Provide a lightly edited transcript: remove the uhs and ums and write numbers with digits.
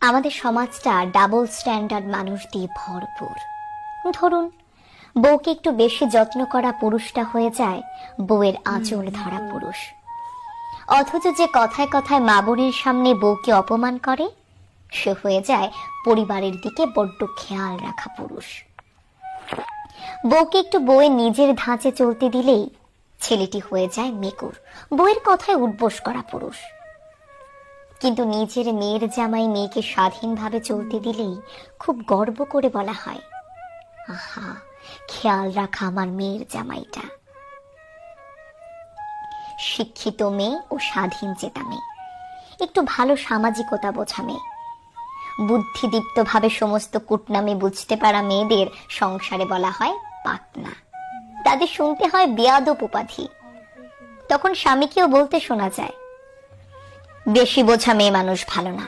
আমাদের সমাজটা double standard মানুষ দিয়ে ভরপুর। ধরুন, বউকে একটু বেশি যত্ন করা পুরুষটা হয়ে যায় বউয়ের আঁচল ধরা পুরুষ, অথচ যে কথায় কথায় মা বোনের সামনে বউকে অপমান করে সে হয়ে যায় পরিবারের দিকে বড্ড খেয়াল রাখা পুরুষ। বউকে একটু বউয়ের নিজের ধাঁচে চলতে দিলেই ছেলেটি হয়ে যায় মেকুর, বউয়ের কথায় উঠবোস করা পুরুষ। কিন্তু নিজের মেয়ের জামাই মেয়েকে স্বাধীনভাবে চলতে দিলেই খুব গর্ব করে বলা হয়, আহা, খেয়াল রাখা আমার মেয়ের জামাইটা। শিক্ষিত মেয়ে ও স্বাধীন চেতা মেয়ে, একটু ভালো সামাজিকতা বোঝা মেয়ে, বুদ্ধিদীপ্ত ভাবে সমস্ত কুটনামি বুঝতে পারা মেয়েদের সংসারে বলা হয় পাকনা। তাদের শুনতে হয় বেয়াদব উপাধি। তখন স্বামীকেও বলতে শোনা যায়, বেশি বোঝা মেয়ে মানুষ ভালো না।